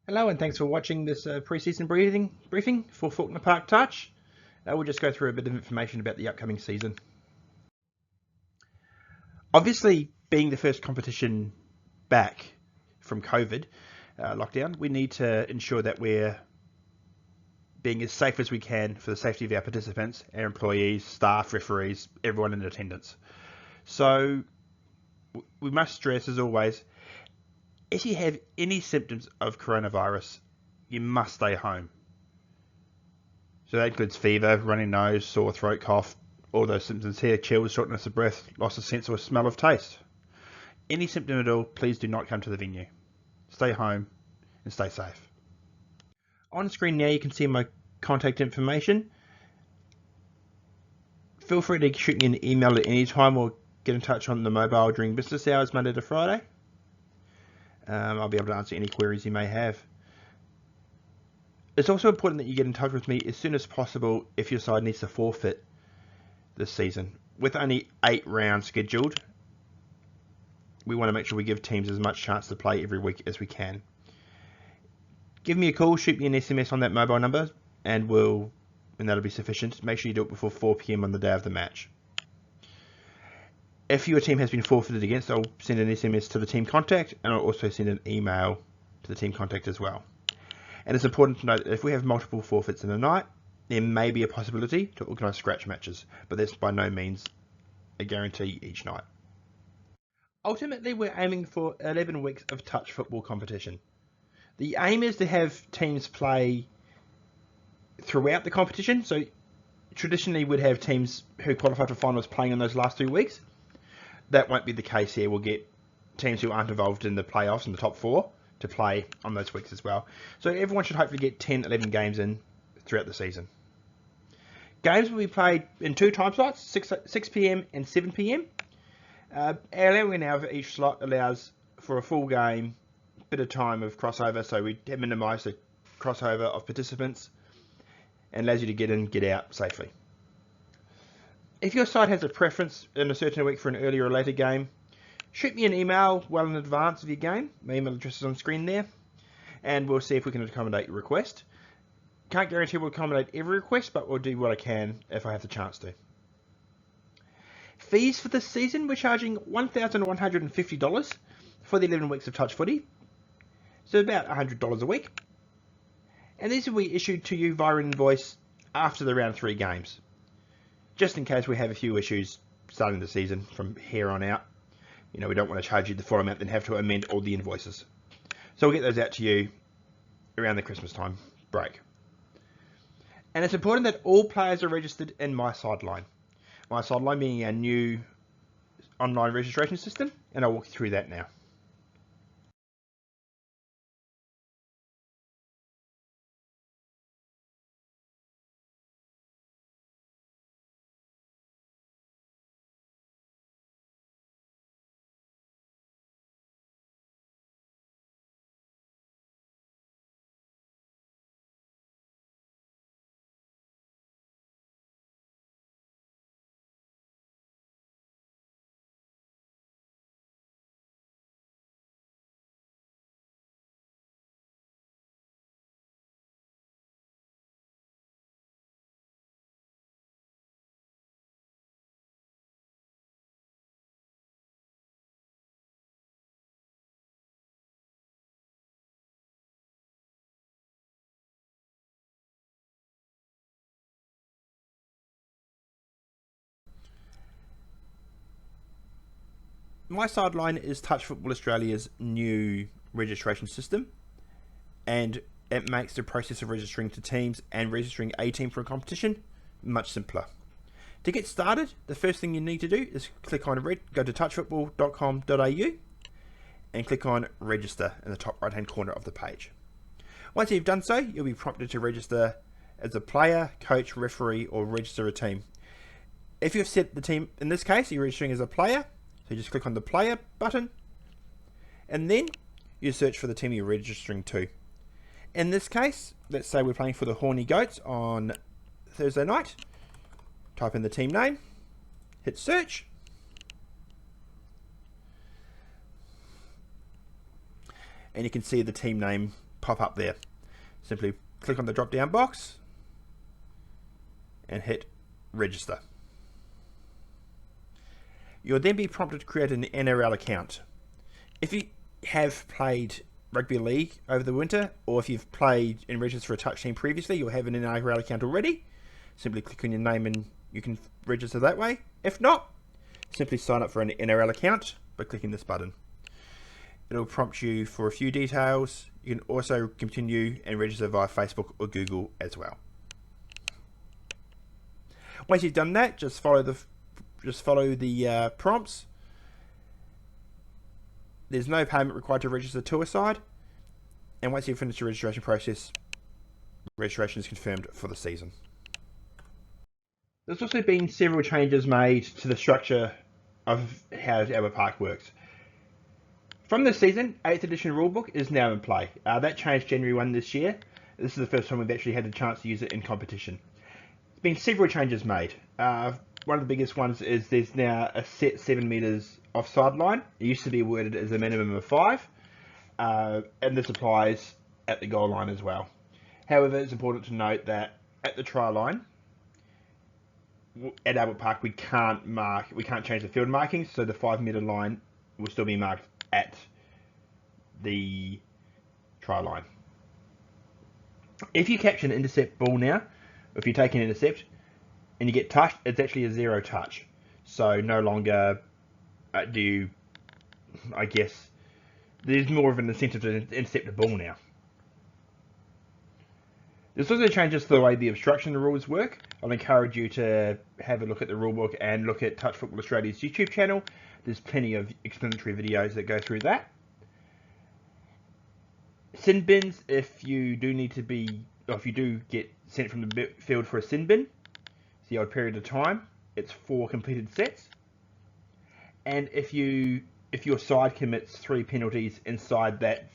Hello and thanks for watching this preseason briefing for Fawkner Park Touch. We'll just go through a bit of information about the upcoming season. Obviously, being the first competition back from COVID lockdown, we need to ensure that we're being as safe as we can for the safety of our participants, our employees, staff, referees, everyone in attendance. So we must stress, as always, if you have any symptoms of coronavirus, you must stay home. So that includes fever, runny nose, sore throat, cough, all those symptoms here, chills, shortness of breath, loss of sense or smell of taste. Any symptom at all, please do not come to the venue. Stay home and stay safe. On screen now you can see my contact information. Feel free to shoot me an email at any time or get in touch on the mobile during business hours, Monday to Friday. I'll be able to answer any queries you may have. It's also important that you get in touch with me as soon as possible if your side needs to forfeit this season. With only 8 rounds scheduled, we want to make sure we give teams as much chance to play every week as we can. Give me a call, shoot me an SMS on that mobile number, and that'll be sufficient. Make sure you do it before 4 PM on the day of the match. If your team has been forfeited against, I'll send an SMS to the team contact, and I'll also send an email to the team contact as well. And it's important to note that if we have multiple forfeits in a night, there may be a possibility to organise scratch matches, but that's by no means a guarantee each night. Ultimately, we're aiming for 11 weeks of touch football competition. The aim is to have teams play throughout the competition, so traditionally we'd have teams who qualify for finals playing in those last 2 weeks. That won't be the case here. We'll get teams who aren't involved in the playoffs in the top 4 to play on those weeks as well. So everyone should hopefully get 10, 11 games in throughout the season. Games will be played in 2 time slots, 6 PM and 7 PM. Allowing an hour for each slot allows for a full game, bit of time of crossover, so we minimise the crossover of participants and allows you to get in, get out safely. If your side has a preference in a certain week for an earlier or later game, shoot me an email well in advance of your game. My email address is on screen there, and we'll see if we can accommodate your request. Can't guarantee we'll accommodate every request, but we'll do what I can if I have the chance to. Fees for this season, we're charging $1,150 for the 11 weeks of touch footy, so about $100 a week. And these will be issued to you via invoice after the round 3 games, just in case we have a few issues starting the season from here on out. We don't want to charge you the full amount, then have to amend all the invoices. So we'll get those out to you around the Christmas time break. And it's important that all players are registered in My Sideline. My Sideline being our new online registration system, and I'll walk you through that now. My Sideline is Touch Football Australia's new registration system, and it makes the process of registering to teams and registering a team for a competition much simpler. To get started, the first thing you need to do is go to touchfootball.com.au and click on register in the top right hand corner of the page. Once you've done so, you'll be prompted to register as a player, coach, referee, or register a team. If you've set the team, in this case you're registering as a player, so you just click on the player button, and then you search for the team you're registering to. In this case, let's say we're playing for the Horny Goats on Thursday night. Type in the team name, hit search, and you can see the team name pop up there. Simply click on the drop down box and hit register. You'll then be prompted to create an NRL account. If you have played rugby league over the winter, or if you've played and registered for a touch team previously, you'll have an NRL account already. Simply click on your name and you can register that way. If not, simply sign up for an NRL account by clicking this button. It'll prompt you for a few details. You can also continue and register via Facebook or Google as well. Once you've done that, just follow the prompts. There's no payment required to register to a side, and once you've finished the registration process, registration is confirmed for the season. There's also been several changes made to the structure of how Albert Park works. From this season, 8th edition rulebook is now in play. That changed January 1 this year. This is the first time we've actually had a chance to use it in competition. There's been several changes made. One of the biggest ones is there's now a set 7 metres offside line. It used to be worded as a minimum of 5, and this applies at the goal line as well. However, it's important to note that at the try line, at Albert Park, we can't change the field markings, so the 5 metre line will still be marked at the try line. If you catch an intercept ball now, or if you take an intercept and you get touched, it's actually a 0 touch. So no longer do you, I guess, there's more of an incentive to intercept the ball now. There's also changes to the way the obstruction rules work. I'll encourage you to have a look at the rulebook and look at Touch Football Australia's YouTube channel. There's plenty of explanatory videos that go through that. Sin bins, if you do get sent from the field for a sin bin, it's the old period of time. It's 4 completed sets. And if your side commits 3 penalties inside that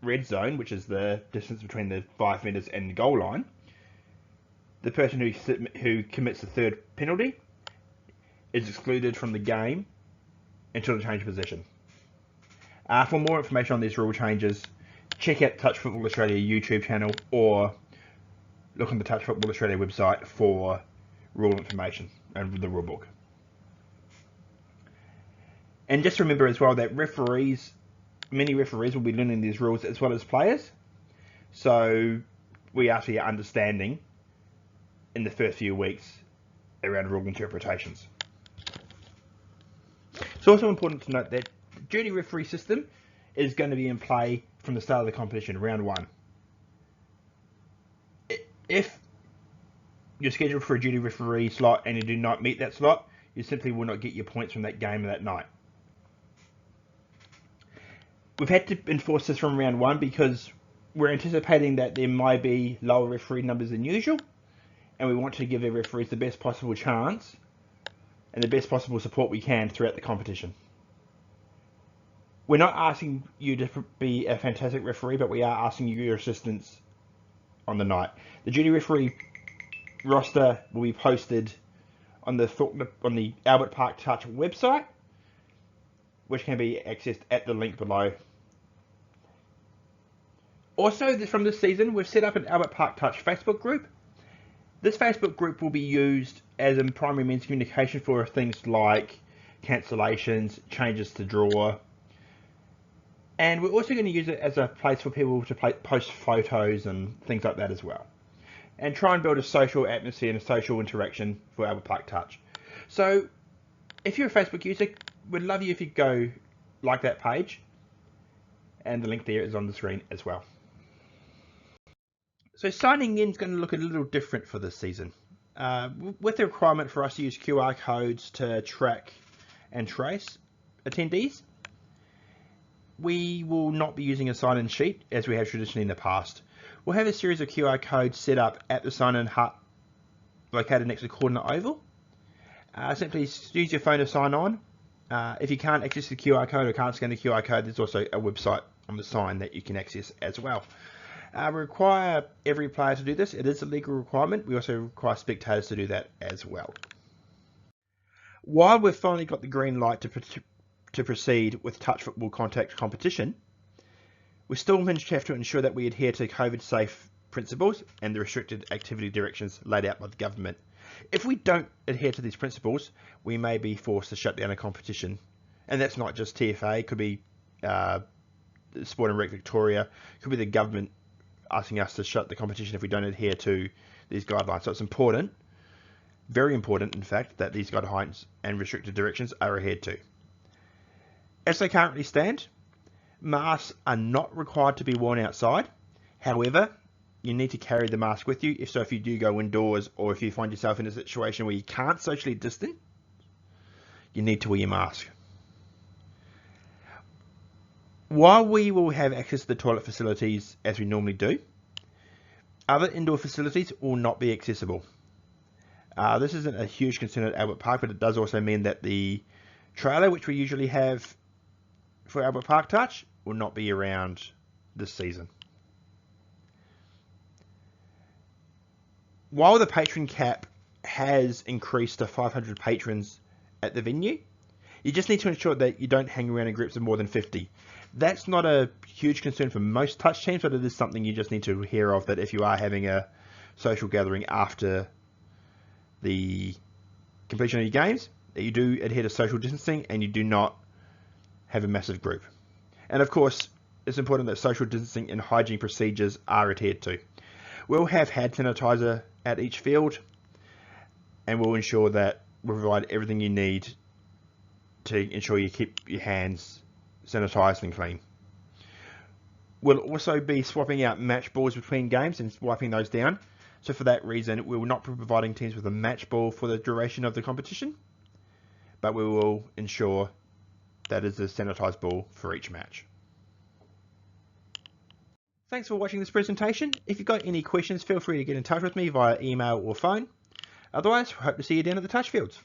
red zone, which is the distance between the 5 metres and the goal line, the person who commits the 3rd penalty is excluded from the game until the change of possession. For more information on these rule changes, check out Touch Football Australia YouTube channel or look on the Touch Football Australia website for rule information and the rule book. And just remember as well that many referees will be learning these rules as well as players. So we ask for your understanding in the first few weeks around rule interpretations. It's also important to note that the duty referee system is going to be in play from the start of the competition, round 1. If you're scheduled for a duty referee slot and you do not meet that slot, you simply will not get your points from that game that night. We've had to enforce this from round 1 because we're anticipating that there might be lower referee numbers than usual, and we want to give the referees the best possible chance and the best possible support we can throughout the competition. We're not asking you to be a fantastic referee, but we are asking you your assistance on the night. The duty referee roster will be posted on the Albert Park Touch website, which can be accessed at the link below. Also, from this season, we've set up an Albert Park Touch Facebook group. This Facebook group will be used as a primary means of communication for things like cancellations, changes to draw, and we're also going to use it as a place for people to post photos and things like that as well, and try and build a social atmosphere and a social interaction for Albert Park Touch. So, if you're a Facebook user, we'd love you if you go like that page, and the link there is on the screen as well. So signing in is going to look a little different for this season. With the requirement for us to use QR codes to track and trace attendees, we will not be using a sign-in sheet as we have traditionally in the past. We'll have a series of QR codes set up at the sign-in hut located next to the corner oval. Simply use your phone to sign on. If you can't access the QR code or can't scan the QR code, there's also a website on the sign that you can access as well. We require every player to do this. It is a legal requirement. We also require spectators to do that as well. While we've finally got the green light to proceed with touch football contact competition, We still have to ensure that we adhere to COVID-safe principles and the restricted activity directions laid out by the government. If we don't adhere to these principles, we may be forced to shut down a competition. And that's not just TFA, it could be Sport and Rec Victoria, it could be the government asking us to shut the competition if we don't adhere to these guidelines. So it's important, very important in fact, that these guidelines and restricted directions are adhered to. As they currently stand, masks are not required to be worn outside. However, you need to carry the mask with you. If you do go indoors, or if you find yourself in a situation where you can't socially distance, you need to wear your mask. While we will have access to the toilet facilities as we normally do, other indoor facilities will not be accessible. This isn't a huge concern at Albert Park, but it does also mean that the trailer, which we usually have for Albert Park Touch, will not be around this season. While the patron cap has increased to 500 patrons at the venue, you just need to ensure that you don't hang around in groups of more than 50. That's not a huge concern for most touch teams, but it is something you just need to hear of, that if you are having a social gathering after the completion of your games, that you do adhere to social distancing and you do not have a massive group. And of course, it's important that social distancing and hygiene procedures are adhered to. We'll have hand sanitizer at each field, and we'll ensure that we provide everything you need to ensure you keep your hands sanitized and clean. We'll also be swapping out match balls between games and wiping those down. So for that reason, we will not be providing teams with a match ball for the duration of the competition, but we will ensure that is a sanitized ball for each match. Thanks for watching this presentation. If you've got any questions, feel free to get in touch with me via email or phone. Otherwise, we hope to see you down at the touch fields.